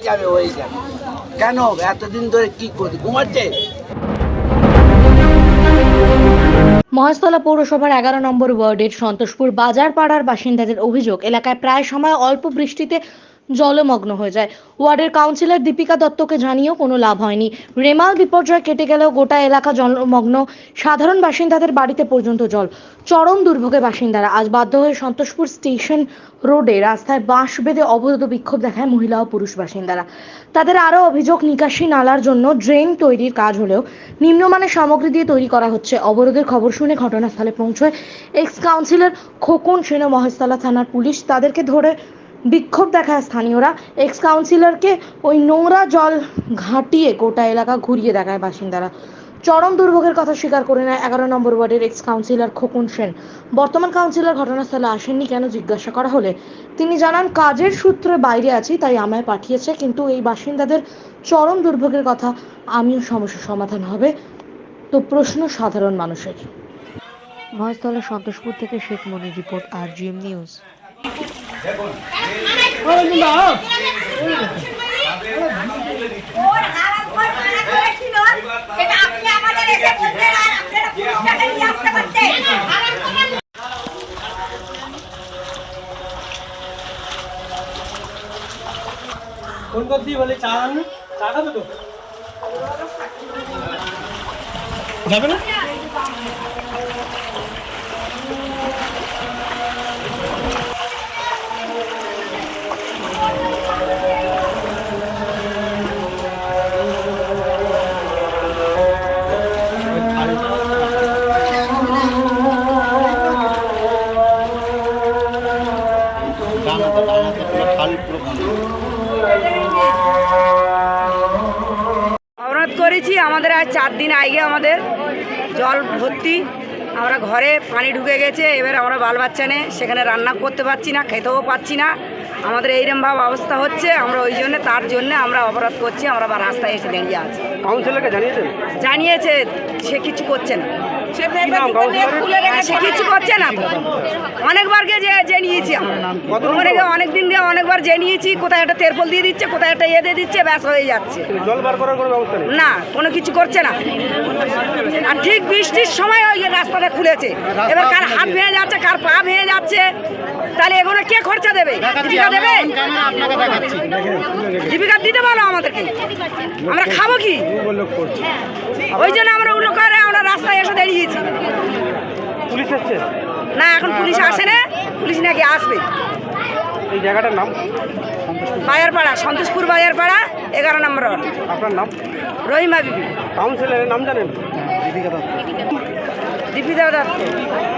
যাবে হয়ে যাবে। কেন এতদিন ধরে কি করি ঘুমাচ্ছে? মহেশতলা পৌরসভার 11 নম্বর ওয়ার্ডের সন্তোষপুর বাজার পাড়ার বাসিন্দাদের অভিযোগ, এলাকায় প্রায় সময় অল্প বৃষ্টিতে জলমগ্ন হয়ে যায়। ওয়ার্ডের কাউন্সিলর দীপিকা দত্তকে জানিয়েও কোনো লাভ হয়নি। রেমাল বিপর্যয় কেটে গেলেও গোটা এলাকা জলমগ্ন, সাধারণ বাসিন্দাদের বাড়িতে পর্যন্ত জল। চরম দুর্ভোগে বাসিন্দারা। আজ বাধ্য হয়ে সন্তোষপুর স্টেশন রোডে রাস্তায় বাঁশ বেঁধে অবরোধ বিক্ষোভ দেখায় মহিলা ও পুরুষ বাসিন্দারা। তাদের আরও অভিযোগ, নিকাশি নালার জন্য ড্রেন তৈরির কাজ হলেও নিম্নমানের সামগ্রী দিয়ে তৈরি করা হচ্ছে। অবরোধের খবর শুনে ঘটনাস্থলে পৌঁছয় এক্স কাউন্সিলর খোকন সেন ও মহেশতলা থানার পুলিশ। তাদেরকে ধরে বিক্ষোভ দেখায় স্থানীয়রা। এক্স কাউন্সিলরকে ওই নোংরা জল ঘাটিয়ে গোটা এলাকা ঘুরিয়ে দেখায় বাসিন্দারা। চরম দুর্ভোগের কথা স্বীকার করে নেয় 11 নম্বর ওয়ার্ডের এক্স কাউন্সিলর খোকন সেন। বর্তমান কাউন্সিলর ঘটনাস্থলে আসেননি কেন জিজ্ঞাসা করা হলে তিনি জানান, কাজের সূত্রে বাইরে আছি তাই আমায় পাঠিয়েছে, কিন্তু এই বাসিন্দাদের চরম দুর্ভোগের কথা আমিও সমস্যার সমাধান হবে তো প্রশ্ন সাধারণ মানুষের। মহেশতলা সন্তোষপুর থেকে শেখ মনির রিপোর্ট, RGM নিউজ। কোন করছি বলে চা খাবে তো যাবে না। অবরোধ করেছি আমাদের আজ 4 দিন আগে আমাদের জল ভর্তি, আমরা ঘরে পানি ঢুকে গেছে। এবার আমরা বাল বাচ্চা নিয়ে সেখানে রান্না করতে পারছি না, খেতেও পাচ্ছি না। আমাদের এইরকমভাবে অবস্থা হচ্ছে, আমরা ওই জন্য তার জন্য আমরা অবরোধ করছি। আমরা আবার রাস্তায় এসে দাঁড়িয়ে আছি। কাউন্সিলরকে জানিয়েছেন? জানিয়েছে, সে কিছু করছে না। সে কিছু করছে না তো। অনেকবারকে জেনিয়েছি আমরা, অনেক দিন দিয়ে অনেকবার জেনিয়েছি। কোথায় একটা তেরপল দিয়ে দিচ্ছে, কোথায় একটা দিয়ে দিচ্ছে, ব্যাস হয়ে যাচ্ছে। জল বার করার কোনো ব্যবস্থা নেই? না, কোনো কিছু করছে না। আর ঠিক বৃষ্টির সময় ওই রাস্তাটা খুলেছে, এবার কার হাত ভেঙে যাচ্ছে, কার পা ভেঙে যাচ্ছে, তাহলে এগুলো কে খরচা দেবে? জীবিকা দেবে? জীবিকা দিতে বলো আমাদেরকে, আমরা খাবো কি? ওই জন্য আমরা উল্লো করে আমরা রাস্তায় এসে দাঁড়িয়েছি। পুলিশ এসছে না, এখন পুলিশ আসে না, পুলিশ নাকি আসবে। এই জায়গাটার নাম? বাজারপাড়া, সন্তোষপুর বাজারপাড়া, 11 নম্বর ওয়ার্ড। আপনার নাম? রহিমা বিবি। কাউন্সিলরের নাম জানেন? দীপিকা দত্ত।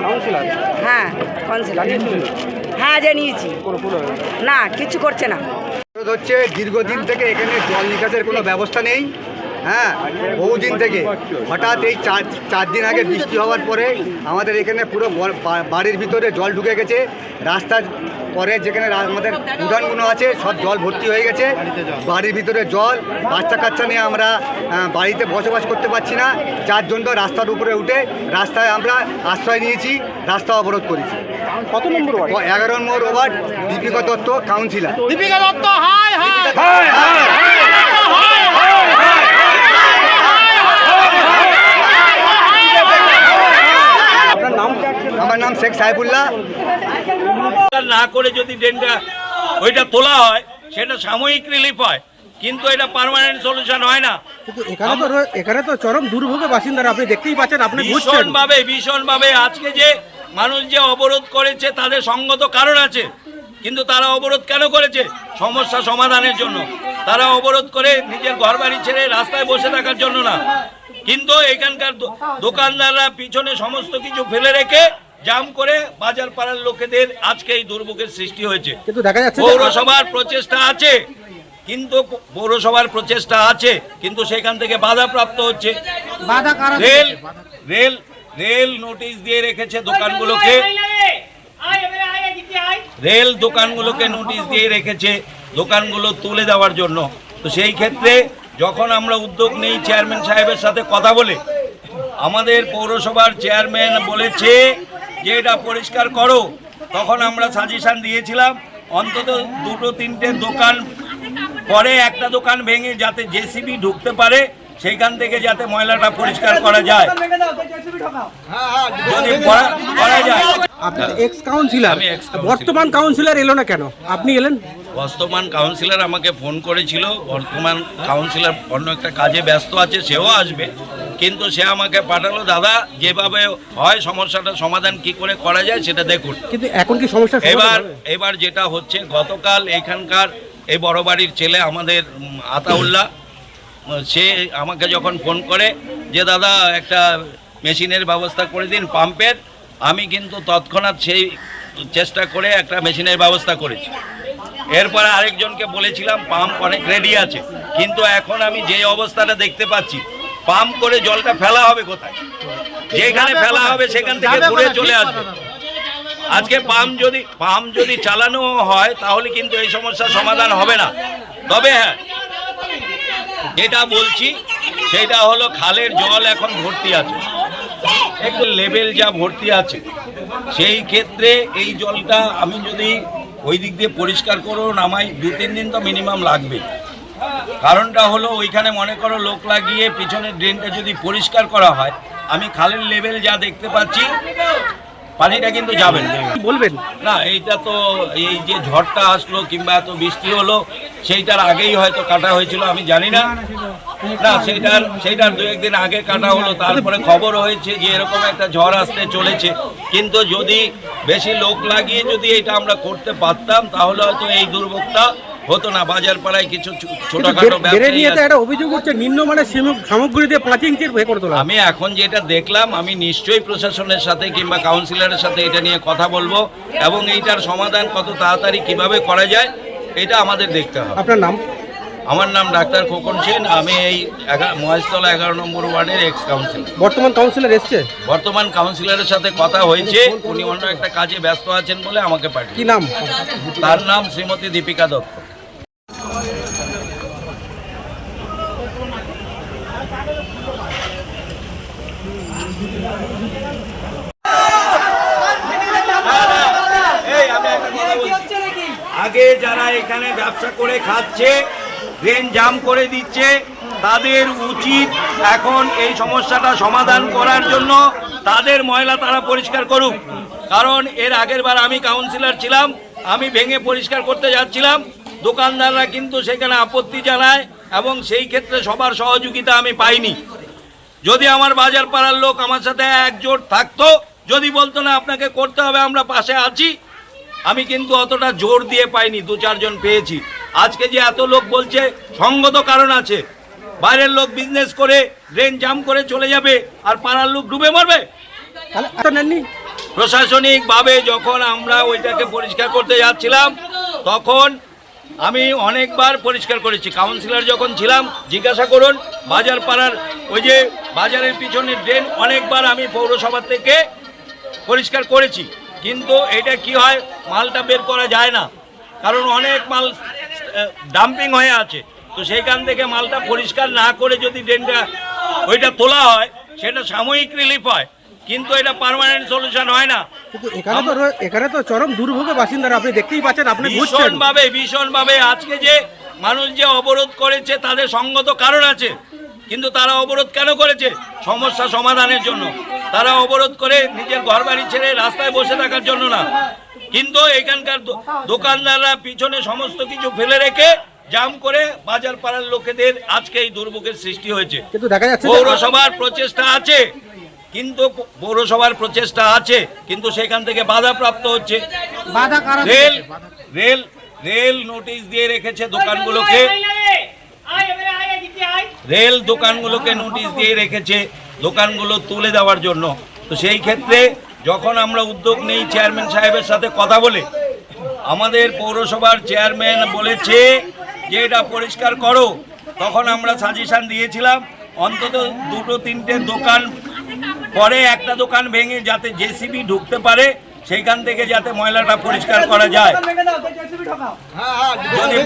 কাউন্সিলর? হ্যাঁ, কাউন্সিলর। হ্যাঁ, জানিয়েছি। না, কিছু করছে না। হচ্ছে দীর্ঘদিন থেকে এখানে জল নিকাশের কোনো ব্যবস্থা নেই। হ্যাঁ, বহুদিন থেকে হঠাৎ এই চার দিন আগে বৃষ্টি হওয়ার পরে আমাদের এখানে পুরো বাড়ির ভিতরে জল ঢুকে গেছে। রাস্তার পরে যেখানে আমাদের উঠানগুলো আছে সব জল ভর্তি হয়ে গেছে। বাড়ির ভিতরে জল, বাচ্চা কাচ্চা নিয়ে আমরা বাড়িতে বসবাস করতে পারছি না। যার জন্য রাস্তার উপরে উঠে রাস্তায় আমরা আশ্রয় নিয়েছি, রাস্তা অবরোধ করেছি। কত নম্বর ওয়ার্ড? 11 নম্বর ward, Dipika Dutta councillor. Dipika Dutta, hi hi. আপনার নাম? আমার নাম শেখ সাইফুল্লাহ। না করে যদি ড্রেনটা ওইটা তোলা হয় সেটা সাময়িক রিলিফ হয়, কিন্তু এটা পার্মানেন্ট সলিউশন হয় না। কিন্তু এখানে তো চরম দুর্ভোগে বাসিন্দারা, আপনি দেখতেই পাচ্ছেন, আপনি ভীষণভাবে আজকে যে মানুষ যে অবরোধ করেছে তাদের সঙ্গত কারণ আছে, কিন্তু তারা অবরোধ কেন করেছে? সমস্যা সমাধানের জন্য। তারা অবরোধ করে নিজের ঘর বাড়ি ছেড়ে রাস্তায় বসে থাকার জন্য না। কিন্তু এখানকার দোকানদাররা পিছনে সমস্ত কিছু ফেলে রেখে জাম করে বাজার পাড়ার লোকেদের আজকে এই দুর্ভোগের সৃষ্টি হয়েছে। কিন্তু দেখা যাচ্ছে পৌরসভার প্রচেষ্টা আছে, কিন্তু সেখান থেকে বাধাপ্রাপ্ত হচ্ছে। রেল নোটিশ দিয়ে রেখেছে দোকানগুলোকে, নোটিশ দিয়ে রেখেছে দোকানগুলো তুলে দেওয়ার জন্য। তো সেই ক্ষেত্রে যখন আমরা উদ্যোগ নেই চেয়ারম্যান সাহেবের সাথে কথা বলে, আমাদের পৌরসভার চেয়ারম্যান বলেছে যে এটা পরিষ্কার করো, তখন আমরা সাজেশন দিয়েছিলাম অন্তত 2-3টে দোকান পরে একটা দোকান ভেঙে যাতে জেসিবি ঢুকতে পারে সেইখান থেকে যাতে ময়লাটা পরিষ্কার করা যায়, যদি করা যায়। আপনি এক্স কাউন্সিলর, আমি ex-councillor। বর্তমান কাউন্সিলর এলো না কেন? আপনি এলেন? বর্তমান কাউন্সিলর আমাকে ফোন করেছিল, বর্তমান কাউন্সিলর অন্য একটা কাজে ব্যস্ত আছে, সেও আসবে, কিন্তু সে আমাকে পাঠালো দাদা যেভাবে হয় সমস্যাটা সমাধান কি করে করা যায় সেটা দেখুন। কিন্তু এখন কি সমস্যা এবার যেটা হচ্ছে, গতকাল এখানকার এই বড় বাড়ির ছেলে আমাদের আতাউল্লাহ, সে আমাকে যখন ফোন করে যে দাদা একটা মেশিনের ব্যবস্থা করে দিন পাম্পের, আমি কিন্তু তৎক্ষণাৎ সেই চেষ্টা করে একটা মেশিনের ব্যবস্থা করেছি। এরপরে আরেকজনকে বলেছিলাম পাম্প অনেক রেডি আছে, কিন্তু এখন আমি যে অবস্থাটা দেখতে পাচ্ছি, পাম্প করে জলটা ফেলা হবে কোথায়? যেখানে ফেলা হবে সেখান থেকে ঘুরে চলে আসবে। আজকে পাম্প যদি চালানো হয় তাহলে কিন্তু এই সমস্যার সমাধান হবে না। তবে হ্যাঁ, যেটা বলছি সেটা হলো খালের জল এখন ভর্তি আছে, একটু লেভেল যা ভর্তি আছে, সেই ক্ষেত্রে এই জলটা আমি যদি ওই দিক দিয়ে পরিষ্কার করো নামাই 2-3 দিন তো মিনিমাম লাগবে। কারণটা হলো ওইখানে মনে করো লোক লাগিয়ে পিছনের ড্রেনটা যদি পরিষ্কার করা হয়, আমি খালের লেভেল যা দেখতে পাচ্ছি পানিটা কিন্তু যাবে না। বলবেন না, এইটা তো এই যে ঝড়টা আসলো কিংবা এত বৃষ্টি হলো সেইটার আগেই হয়তো কাটা হয়েছিল, আমি জানি না। না, সেইটার 2-1 দিন আগে কাটা হলো, তারপরে খবর হয়েছে যে এরকম একটা ঝড় আসতে চলেছে। কিন্তু যদি বেশি লোক লাগিয়ে যদি এটা আমরা করতে পারতাম তাহলে হয়তো এই দুর্ভোগটা হতো না। বাজার পাড়ায় কিছু ছোটখাটো একটা অভিযোগ হচ্ছে নিম্নমানের সামগ্রী দিয়ে 5 ইঞ্চির ভে করে তোলা। আমি এখন যেটা দেখলাম, আমি নিশ্চয়ই প্রশাসনের সাথে কিংবা কাউন্সিলরের সাথে এটা নিয়ে কথা বলবো এবং এইটার সমাধান কত তাড়াতাড়ি কিভাবে করা যায় এটা আমাদের দেখতে হবে। আপনার নাম? আমার নাম ডাক্তার খোকন সেন, আমি এই মহেশতলা 11 নম্বর ওয়ার্ডের এক্স কাউন্সিলর। বর্তমান কাউন্সিলর এসছে? বর্তমান কাউন্সিলরের সাথে কথা হয়েছে, উনি অন্য একটা কাজে ব্যস্ত আছেন বলে আমাকে পাঠিয়ে। কি নাম? তার নাম শ্রীমতী দীপিকা দত্ত। আগে যারা এখানে ব্যবসা করে খাচ্ছে, ড্রেন জাম করে দিচ্ছে, তাদের উচিত এখন এই সমস্যাটা সমাধান করার জন্য তাদের ময়লা তারা পরিষ্কার করুক। কারণ এর আগের বার আমি কাউন্সিলর ছিলাম, আমি ভেঙে পরিষ্কার করতে যাচ্ছিলাম, দোকানদাররা কিন্তু সেখানে আপত্তি জানায় এবং সেই ক্ষেত্রে সবার সহযোগিতা আমি পাইনি। যদি আমার বাজার পাড়ার লোক আমার সাথে একজোট থাকতো, যদি বলতো না আপনাকে করতে হবে আমরা পাশে আছি, আমি কিন্তু অতটা জোর দিয়ে পাইনি, 2-4 জন পেয়েছি। আজকে যে এত লোক বলছে সঙ্গত কারণ আছে, বাইরের লোক বিজনেস করে ড্রেন জাম করে চলে যাবে আর পাড়ার লোক ডুবে মরবে। প্রশাসনিকভাবে যখন আমরা ওইটাকে পরিষ্কার করতে যাচ্ছিলাম তখন আমি অনেকবার পরিষ্কার করেছি। কাউন্সিলর যখন ছিলাম জিজ্ঞাসা করুন, বাজার পাড়ার ওই যে বাজারের পিছনের ড্রেন অনেকবার আমি পৌরসভা থেকে পরিষ্কার করেছি, কিন্তু এটা কি হয়, মালটা বের করা যায় না, কারণ অনেক মাল ডাম্পিং হয়ে আছে। তো সেইখান থেকে মালটা পরিষ্কার না করে যদি ড্রেনটা ওইটা তোলা হয় সেটা সাময়িক রিলিফ হয়, কিন্তু এটা পার্মানেন্ট সলিউশন হয় না। কিন্তু এখানে তো চরম দুর্ভোগে বাসিন্দারা, আপনি দেখতেই পাচ্ছেন, আপনি ভীষণভাবে আজকে যে মানুষ যে অবরোধ করেছে তাদের সঙ্গত কারণ আছে, কিন্তু তারা অবরোধ কেন করেছে? সমস্যা সমাধানের জন্য। তারা অবরোধ করে নিজের ঘরবাড়ি ছেড়ে রাস্তায় বসে থাকার জন্য না। কিন্তু এখানকার দোকানদাররা পিছনে সমস্ত কিছু ফেলে রেখে জাম করে বাজার পাড়ার লোকেদের আজকে এই দুর্ভোগের সৃষ্টি হয়েছে। কিন্তু দেখা যাচ্ছে পৌরসভার প্রচেষ্টা আছে, কিন্তু সেখান থেকে বাধাপ্রাপ্ত হচ্ছে। রেল নোটিশ দিয়ে রেখেছে দোকানগুলোকে, নোটিশ দিয়ে রেখেছে দোকানগুলো তুলে দেওয়ার জন্য। তো সেই ক্ষেত্রে যখন আমরা উদ্যোগ নেই চেয়ারম্যান সাহেবের সাথে কথা বলে, আমাদের পৌরসভার চেয়ারম্যান বলেছে যে এটা পরিষ্কার করো, তখন আমরা সাজেশন দিয়েছিলাম অন্তত 2-3টে দোকান, পরে একটা দোকান ভেঙে যাতে জেসিবি ঢুকতে পারে সেইখান থেকে যাতে ময়লাটা পরিষ্কার করা যায়, যদি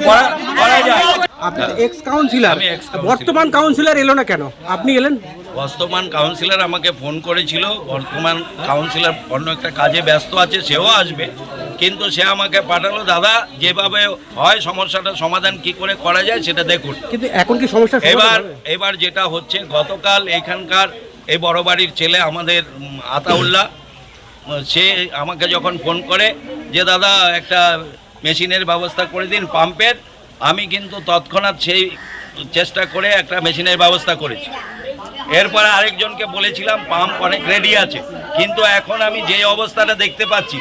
করা যায়। আপনি এক্স কাউন্সিলর, আমি ex-councillor। বর্তমান কাউন্সিলর এলো না কেন? আপনি এলেন? বর্তমান কাউন্সিলর আমাকে ফোন করেছিল, বর্তমান কাউন্সিলর অন্য একটা কাজে ব্যস্ত আছে, সেও আসবে, কিন্তু সে আমাকে পাঠালো, দাদা যেভাবে হয় সমস্যাটা সমাধান কি করে করা যায় সেটা দেখুন। কিন্তু এখন কি সমস্যা এবার যেটা হচ্ছে, গতকাল এখানকার এই বড় বাড়ির ছেলে আমাদের আতাউল্লাহ, সে আমাকে যখন ফোন করে যে দাদা একটা মেশিনের ব্যবস্থা করে দিন পাম্পের, আমি কিন্তু তৎক্ষণাৎ সেই চেষ্টা করে একটা মেশিনের ব্যবস্থা করেছি। এরপরে আরেকজনকে বলেছিলাম পাম্প অনেক রেডি আছে, কিন্তু এখন আমি যে অবস্থাটা দেখতে পাচ্ছি,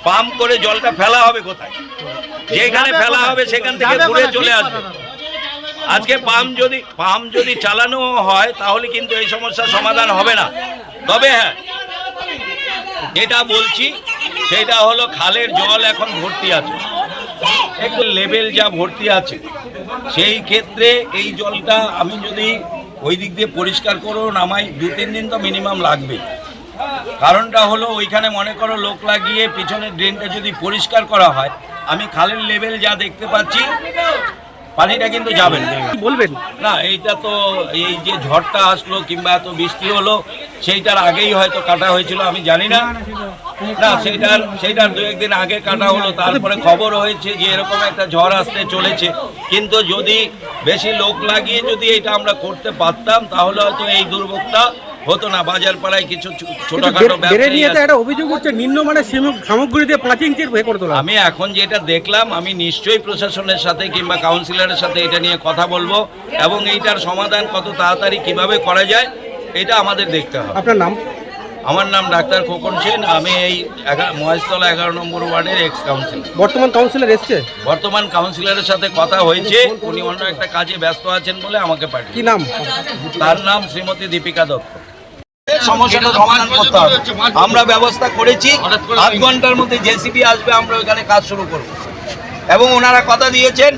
পাম্প করে জলটা ফেলা হবে কোথায়? যেখানে ফেলা হবে সেখান থেকে ঘুরে চলে আসবে। আজকে পাম্প যদি চালানো হয় তাহলে কিন্তু এই সমস্যার সমাধান হবে না। তবে হ্যাঁ, যেটা বলছি সেটা হলো খালের জল এখন ভর্তি আছে, একটু লেভেল যা ভর্তি আছে, সেই ক্ষেত্রে এই জলটা আমি যদি ওই দিক দিয়ে পরিষ্কার করো নামাই 2-3 দিন তো মিনিমাম লাগবে। কারণটা হলো ওইখানে মনে করো লোক লাগিয়ে পিছনের ড্রেনটা যদি পরিষ্কার করা হয়, আমি খালের লেভেল যা দেখতে পাচ্ছি পানিটা কিন্তু যাবে না। বলবেন না, এইটা তো এই যে ঝড়টা আসলো কিংবা এত বৃষ্টি হলো সেইটার আগেই হয়তো কাটা হয়েছিল, আমি জানি না। না, সেইটার 2-1 দিন আগে কাটা হলো, তারপরে খবর হয়েছে যে এরকম একটা ঝড় আসতে চলেছে। কিন্তু যদি বেশি লোক লাগিয়ে যদি এটা আমরা করতে পারতাম তাহলে হয়তো এই দুর্ভোগটা হতো না। বাজার পাড়ায় কিছু ছোটখাটো একটা অভিযোগ হচ্ছে নিম্নমানের সামগ্রী দিয়ে 5 ইঞ্চির হয়ে করে তোলা। আমি এখন যেটা দেখলাম, আমি নিশ্চয়ই প্রশাসনের সাথে কিংবা কাউন্সিলরের সাথে এটা নিয়ে কথা বলবো এবং এইটার সমাধান কত তাড়াতাড়ি কিভাবে করা যায় এটা আমাদের দেখতে হবে। আপনার নাম? আমার নাম ডাক্তার খোকন সেন, আমি এই মহেশতলা 11 নম্বর ওয়ার্ডের এক্স কাউন্সিলর। বর্তমান কাউন্সিলর এসছে? বর্তমান কাউন্সিলরের সাথে কথা হয়েছে, উনি অন্য একটা কাজে ব্যস্ত আছেন বলে আমাকে পাঠিয়ে। কি নাম? তার নাম শ্রীমতী দীপিকা দত্ত। সমস্যাটা সমাধান করতে হবে, আমরা ব্যবস্থা করেছি, 8 ঘন্টার মধ্যে জেসিবি আসবে, আমরা ওখানে কাজ শুরু করব এবং ওনারা কথা দিয়েছেন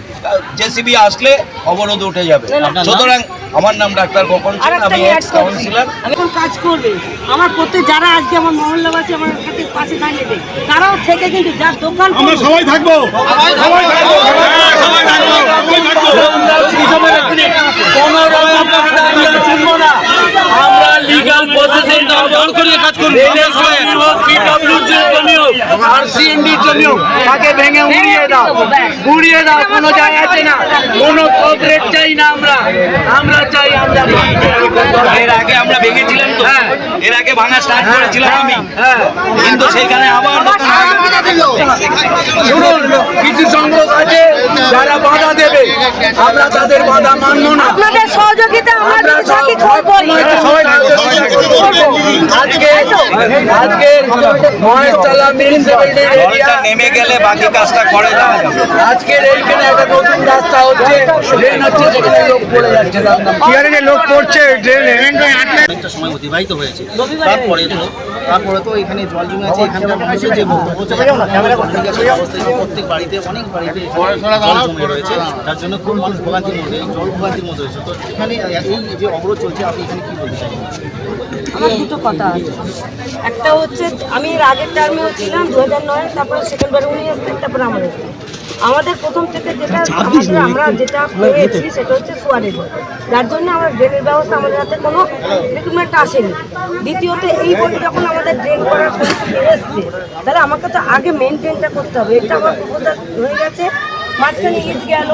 জেসিবি আসলে অবরোধ উঠে যাবে। সুতরাং আমার নাম ডাক্তার খোকন সেন, আমি এক্স কাউন্সিলর। এখন কাজ করবে আমার প্রত্যেক যারা আজকে আমার মহল্লাবাসী আমার কাছে পাশে দাঁড়িয়ে দেয়, তারাও থেকে কিন্তু যার দোকান আমরা সবাই থাকবো, সবাই থাকবো, সবাই থাকবো। আমরা লিগ্যাল প্রসেসিং বন্ধ করে কাজ করব। আরসিএনডির জন্য তাকে ভেঙে উড়িয়ে দাও, কোনো যায় আছে না, কোনো কভারেজ চাই না, আমরা চাই আমরা। এর আগে আমরা ভেঙেছিলাম তো, এর আগে ভাঙা স্টার্ট করেছিলাম আমি, কিন্তু সেখানে আবার শুনুন, কিছু সংগ্রহ আছে যারা বাধা দেবে, আমরা তাদের বাধা মানবো না। আপনাদের সহযোগিতা আমরা সাথে করব। আজকে মহেশতলা মিউনিসিপ্যালিটি এরিয়া নেমে গেলে বাকি কাজটা করে দেওয়া যাবে। আজকের এইখানে একটা নতুন রাস্তা হচ্ছে, ড্রেন হচ্ছে, যেখানে লোক পড়ে যাচ্ছে, লোক পড়ছে ড্রেনে। অনেকটা সময় অতিবাহিত হয়েছে, তারপরে তো এখানে জল জমে আছে। এখানকার মানুষের যে বক্তব্য প্রত্যেক বাড়িতে অনেক বাড়িতে জল জমে রয়েছে, যার জন্য খুব মানুষ ভোগান্তির মধ্যে, জল ভোগান্তির মধ্যে রয়েছে। তো এখানে এই যে অবরোধ চলছে, আপনি এখানে কি বলতে চাইছেন? আমার দুটো কথা আছে, একটা হচ্ছে আমি এর আগের টার্মেও ছিলাম 2009, তারপরে সেকেন্ডবারে উনি এসছেন, তারপরে আমার এসছেন। আমাদের প্রথম থেকে আমরা যেটা পেয়েছি সেটা হচ্ছে সোয়ারের, যার জন্য আমরা ড্রেনের ব্যবস্থা আমাদের হাতে কোনো রিক্রুটমেন্ট আসেনি। দ্বিতীয়ত এই বলে যখন আমাদের ড্রেন করার পরিস্থিতি এসছে, তাহলে আমাকে তো আগে মেন ড্রেনটা করতে হবে। এটা আমার প্রপোজাল হয়ে গেছে, মাঝখানে ঈদ গেল,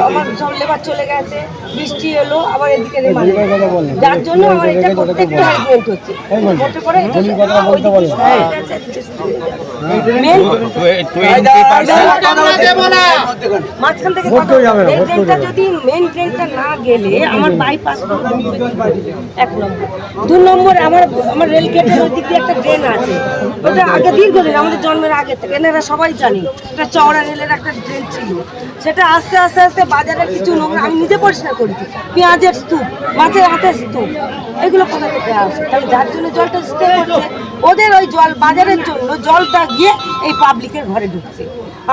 আমার সব লেবার চলে গেছে, বৃষ্টি এলো, আবার এদিকে নেমে, যার জন্য আমার এটা করতে একটু হ্যারাসমেন্ট হচ্ছে। করতে পারে মাঝখান থেকে এই ট্রেনটা যদি মেন ট্রেনটা না গেলে আমার বাইপাস 1 নম্বর। 2 নম্বর আমার রেল গেটের ওই দিক দিয়ে একটা ট্রেন আছে, ওটা আগে দীর্ঘদিন আমাদের জন্মের আগে থেকে এনারা সবাই জানি, একটা চওড়া রেলের একটা ট্রেন ছিল, সেটা আস্তে আস্তে আস্তে বাজারের কিছু নোংরা আমি নিজে পরিষ্কার করেছি, পেঁয়াজের স্তূপ, মাছের হাতের স্তূপ, এগুলো কোথা থেকে আসে? তাহলে যার জন্য জলটা স্টে করছে, ওদের ওই জল বাজারের জন্য জলটা গিয়ে এই পাবলিকের ঘরে ঢুকছে।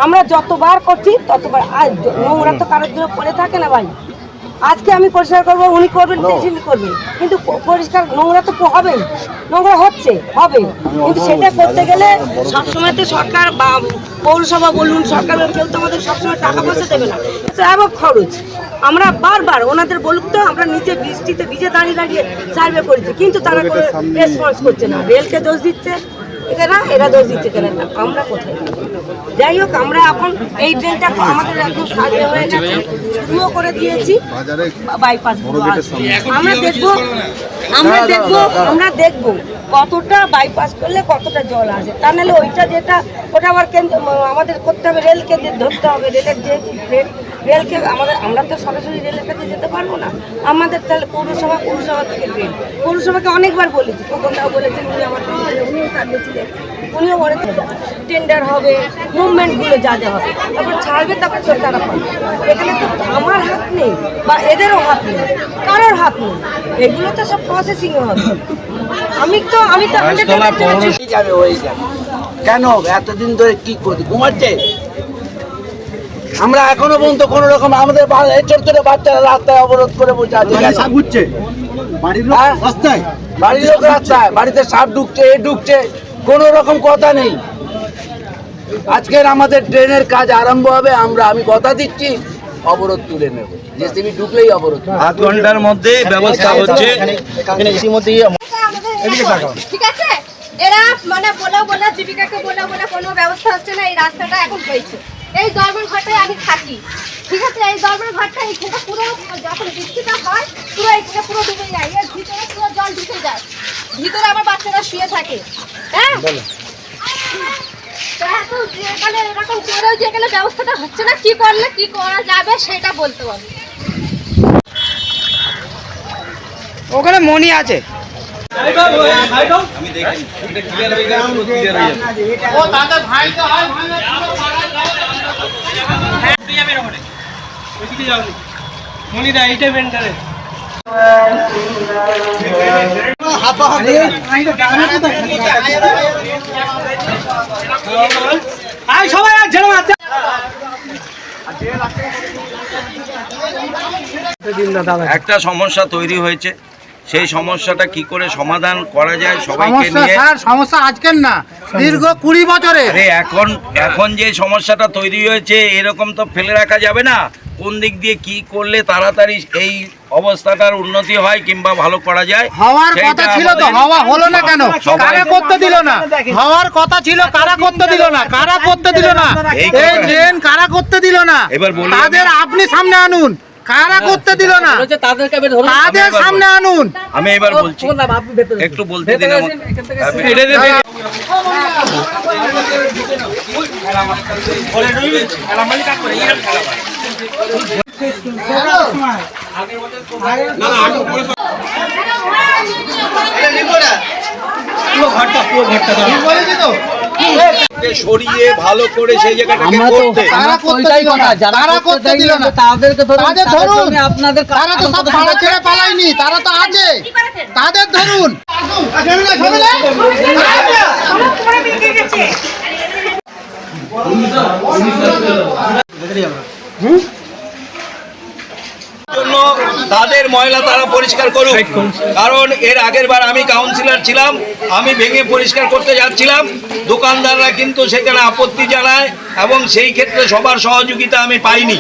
আমরা যতবার করছি ততবার, আর নোংরা তো কারোর জন্য পড়ে থাকে না ভাই। আজকে আমি পরিষ্কার করবো, উনি করবেন, তিনি করবেন, কিন্তু পরিষ্কার নোংরা তো হবেই, নোংরা হবে, কিন্তু সেটা করতে গেলে সবসময় তো সরকার বা পৌরসভা বলুন, সরকার কেউ তো আমাদের সবসময় টাকা পয়সা দেবে না, এবং খরচ। আমরা বারবার ওনাদের বলুক তো, আমরা নিচে বৃষ্টিতে ভিজে দাঁড়িয়ে সার্ভে করেছি, কিন্তু তারা কোনো রেসপন্স করছে না। রেলকে দোষ দিচ্ছে, এটা না, এরা দোষ দিচ্ছে কেন, আমরা কোথায় যাবো? যাই হোক, আমরা এখন এই ট্রেনটা আমাদের একদম সার্ভে হয়ে গেছে, শুরুও করে দিয়েছি বাইপাস। আমরা দেখবো কতটা বাইপাস করলে কতটা জল আসে, তা নাহলে ওইটা যেটা ওটা আবার আমাদের করতে হবে, রেলকে ধরতে হবে, রেলের যেহেতু রেলকে আমরা তো সরাসরি রেলের কাছে যেতে পারবো না, আমাদের তাহলে পৌরসভা থেকে রেল। পৌরসভাকে অনেকবার বলেছি, খোকনদাও বলেছেন, উনি আমার উনিও সার্ভে ছিলেন, উনিও বলেছেন টেন্ডার হবে, মুভমেন্টগুলো যা যা হবে, তারপর ছাড়বে, তারপর তারা পাবে। এখানে তো আমার হাত নেই বা এদেরও হাত নেই, কারোর হাত নেই, এগুলো তো সব প্রসেসিংয়ে হবে। আমি তো যাবে হয়ে যাবে কেন? এতদিন ধরে কি করি ঘুমাচ্ছে? আমরা এখনো পর্যন্ত কোন রকম আমাদের ছোট ছোট বাচ্চারা রাস্তায় অবরোধ করে বসে আছে। বাড়ির লোক রাস্তায়, বাড়িতে সাপ ঢুকছে, এ ঢুকছে, কোন রকম কথা নেই। আজকের আমাদের ট্রেনের কাজ আরম্ভ হবে, আমি কথা দিচ্ছি অবরোধ তুলে নেব, জেসিবি ঢুকলেই অবরোধ। আধ ঘন্টার মধ্যে ব্যবস্থা হচ্ছে। ঠিক আছে, এরা মানে বলে দীপিকাকে বলে কোনো ব্যবস্থা হচ্ছে না। এই রাস্তাটা এখন হয়েছে, এই দরবার ঘরটায় আমি থাকি, ঠিক আছে? এই দরবার ঘরটা এইখানটা পুরো যখন বৃষ্টিটা হয় পুরো এইখানে পুরো ডুবে যায়, এর ভিতরে পুরো জল ঢুকে যায়, ভিতরে আমার বাচ্চারা শুয়ে থাকে। হ্যাঁ, এখানে এরকম করেও যে এখানে ব্যবস্থাটা হচ্ছে না, কি করলে কি করা যাবে সেটা বলতে পারবো। ওখানে মনি আছে। সবাই একটা সমস্যা তৈরি হয়েছে, সেই সমস্যাটা কি করে সমাধান করা যায় সবাইকে নিয়ে। সমস্যা আজকের না, দীর্ঘ 20 বছরে। আরে এখন যে সমস্যাটা তৈরি হয়েছে এরকম তো ফেলে রাখা যাবে না। কোন দিক দিয়ে কি করলে তাড়াতাড়ি এই অবস্থাটার উন্নতি হয় কিংবা ভালো করা যায়। হওয়ার কথা ছিল তো, হাওয়া হলো না কেন? কারা করতে দিল না? হওয়ার কথা ছিল, কারা করতে দিল না? কারা করতে দিল না? এই ট্রেন কারা করতে দিল না? এবার বলি, তাদের আপনি সামনে আনুন। কারা করতে দিল না? তাদের সামনে আনুন। আমি এবার বলছি, একটু বলতে দিন আমাকে। সরিয়ে ভালো করে সেই জায়গাটাকে করতে। তারা করতে দিল না, তাদেরকে ধরুন। আপনাদের তারা তো সব পাড়া ছেড়ে পালায়নি, তারা তো আছে, তাদের ধরুন। জন্য তাদের ময়লা তারা পরিষ্কার করুক, কারণ এর আগের বার আমি কাউন্সিলর ছিলাম, আমি ভেঙে পরিষ্কার করতে যাচ্ছিলাম, দোকানদাররা কিন্তু সেখানে আপত্তি জানায় এবং সেই ক্ষেত্রে সবার সহযোগিতা আমি পাইনি।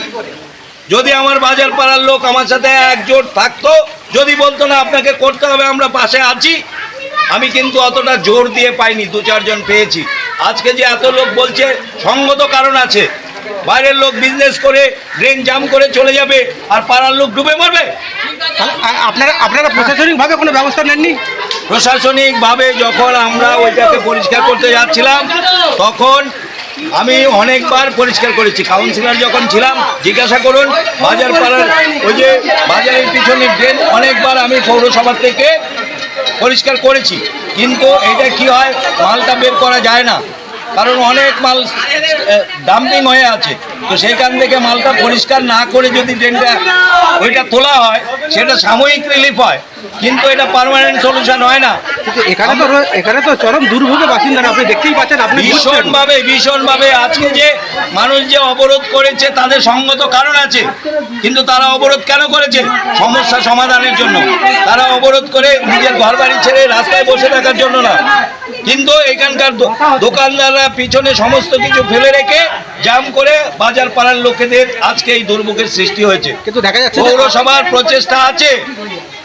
যদি আমার বাজার পাড়ার লোক আমার সাথে একজোট থাকতো, যদি বলতো না আপনাকে করতে হবে আমরা পাশে আছি, আমি কিন্তু অতটা জোর দিয়ে পাইনি, 2-4 জন পেয়েছি। আজকে যে এত লোক বলছে সঙ্গত কারণ আছে, বাইরের লোক বিজনেস করে ড্রেন জাম করে চলে যাবে আর পাড়ার লোক ডুবে মরবে। আপনারা প্রশাসনিকভাবে কোনো ব্যবস্থা নেননি? প্রশাসনিকভাবে যখন আমরা ওইটাকে পরিষ্কার করতে যাচ্ছিলাম তখন আমি অনেকবার পরিষ্কার করেছি। কাউন্সিলর যখন ছিলাম জিজ্ঞাসা করুন, বাজার পাড়ার ওই যে বাজারের পিছনের ড্রেন অনেকবার আমি পৌরসভা থেকে পরিষ্কার করেছি, কিন্তু এটা কি হয়, মালটা বের করা যায় না, কারণ অনেক মাল ডাম্পিং হয়ে আছে। তো সেইখান থেকে মালটা পরিষ্কার না করে যদি ড্রেনটা ওইটা তোলা হয় সেটা সাময়িক রিলিফ হয়, কিন্তু এটা পার্মানেন্ট সলিউশন হয় না। এখানে তো চরম দুর্ভোগে বাসিন্দারা, আপনি দেখতেই পাচ্ছেন। আপনি ভীষণভাবে আজকে যে মানুষ যে অবরোধ করেছে তাদের সঙ্গত কারণ আছে, কিন্তু তারা অবরোধ কেন করেছে? সমস্যা সমাধানের জন্য। তারা অবরোধ করে নিজের ঘর বাড়ি ছেড়ে রাস্তায় বসে থাকার জন্য না, কিন্তু এখানকার দোকানদাররা পিছনে সমস্ত কিছু ফেলে রেখে জাম করে বাজার পাড়ার লোকেদের আজকে এই দুর্ভোগের সৃষ্টি হয়েছে। কিন্তু দেখা যাচ্ছে পৌরসভার প্রচেষ্টা আছে,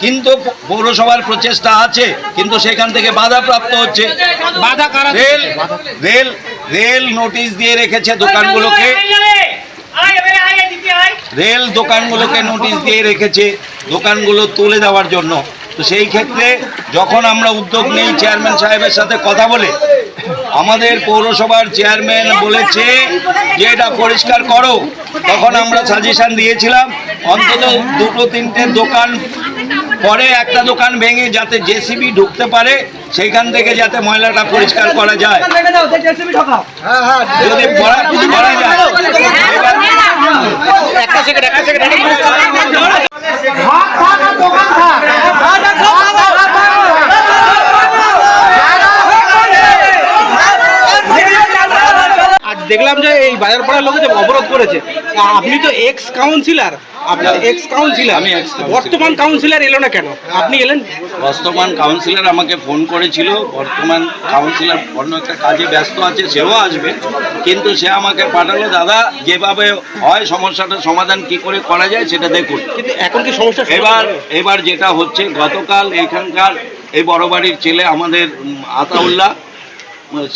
কিন্তু পৌরসভার প্রচেষ্টা আছে, কিন্তু সেখান থেকে বাধাপ্রাপ্ত হচ্ছে। বাধা কারা রেল রেল রেল নোটিশ দিয়ে রেখেছে দোকানগুলোকে, রেল দোকানগুলোকে নোটিশ দিয়ে রেখেছে দোকানগুলো তুলে দেওয়ার জন্য। তো সেই ক্ষেত্রে যখন আমরা উদ্যোগ নেই চেয়ারম্যান সাহেবের সাথে কথা বলে, আমাদের পৌরসভার চেয়ারম্যান বলেছে যে এটা পরিষ্কার করো, তখন আমরা সাজেশন দিয়েছিলাম অন্তত 2-3টে দোকান, পরে একটা দোকান ভেঙে যাতে জেসিবি ঢুকতে পারে, সেইখান থেকে যাতে ময়লাটা পরিষ্কার করা যায়, যদি করা যায়। আজ দেখলাম যে এই বাজার পাড়ার লোকে যে অবরোধ করেছে, আপনি তো এক্স কাউন্সিলর, আপনার এক্স কাউন্সিলর, আমি ex councillor। বর্তমান কাউন্সিলর এলো না কেন? আপনি এলেন? বর্তমান কাউন্সিলর আমাকে ফোন করেছিল, বর্তমান কাউন্সিলর অন্য একটা কাজে ব্যস্ত আছে, সেও আসবে, কিন্তু সে আমাকে পাঠালো দাদা যেভাবে হয় সমস্যাটার সমাধান কি করে করা যায় সেটা দেখুন। কিন্তু এখন কি সমস্যা? এবার যেটা হচ্ছে, গতকাল এখানকার এই বড় বাড়ির ছেলে আমাদের আতাউল্লাহ,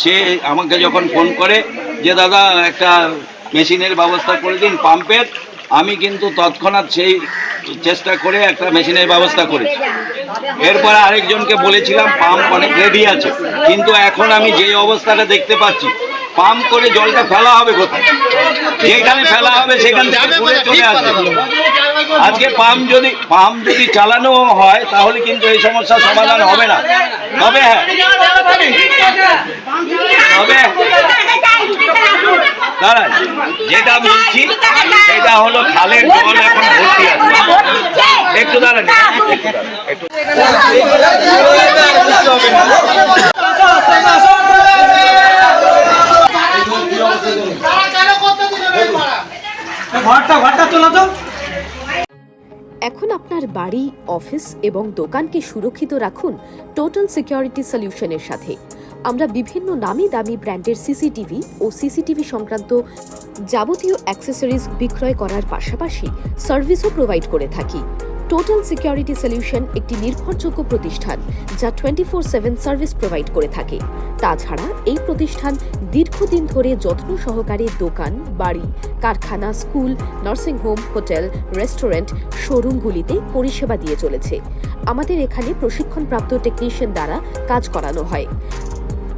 সে আমাকে যখন ফোন করে যে দাদা একটা মেশিনের ব্যবস্থা করে দিন পাম্পের, আমি কিন্তু তৎক্ষণাৎ সেই চেষ্টা করে একটা মেশিনের ব্যবস্থা করেছি। এরপরে আরেকজনকে বলেছিলাম পাম্প অনেক রেডি আছে, কিন্তু এখন আমি যেই অবস্থাটা দেখতে পাচ্ছি, পাম্প করে জলটা ফেলা হবে কোথায়? যেখানে ফেলা হবে সেখান থেকে ঘুরে চলে আসবে। আজকে পাম্প যদি চালানো হয় তাহলে কিন্তু এই সমস্যার সমাধান হবে না। তবে দাঁড়ান, যেটা বলছি সেটা হলো খালের জল এখন ভর্তি আছে। একটু দাঁড়ান, একটু এখন আপনার বাড়ি, অফিস এবং দোকানকে সুরক্ষিত রাখুন টোটাল সিকিউরিটি সলিউশনের সাথে। আমরা বিভিন্ন নামি দামি ব্র্যান্ডের সিসিটিভি ও সিসিটিভি সংক্রান্ত যাবতীয় অ্যাক্সেসরিজ বিক্রয় করার পাশাপাশি সার্ভিসও প্রোভাইড করে থাকি। টোটাল সিকিউরিটি সলিউশন একটি নির্ভরযোগ্য প্রতিষ্ঠান যা 24/7 সার্ভিস প্রোভাইড করে থাকে। তাছাড়া এই প্রতিষ্ঠান দীর্ঘদিন ধরে যত্ন সহকারে দোকান, বাড়ি, কারখানা, স্কুল, নার্সিংহোম, হোটেল, রেস্টুরেন্ট, শোরুমগুলিতে পরিষেবা দিয়ে চলেছে। আমাদের এখানে প্রশিক্ষণপ্রাপ্ত টেকনিশিয়ান দ্বারা কাজ করানো হয়।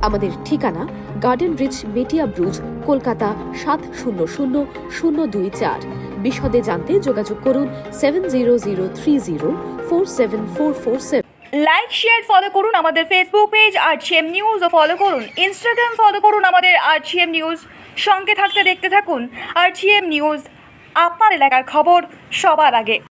আমাদের ঠিকানা গার্ডেন রিচ, মেটিয়া ব্রুজ, কলকাতা 700024। বিশদে জানতে যোগাযোগ করুন 7003047447। লাইক, শেয়ার, ফলো করুন আমাদের ফেসবুক পেজ RGM নিউজ ও ফলো করুন ইনস্টাগ্রাম, ফলো করুন আমাদের RGM নিউজ। সঙ্গে থাকতে দেখতে থাকুন RGM নিউজ, আপনার এলাকার খবর সবার আগে।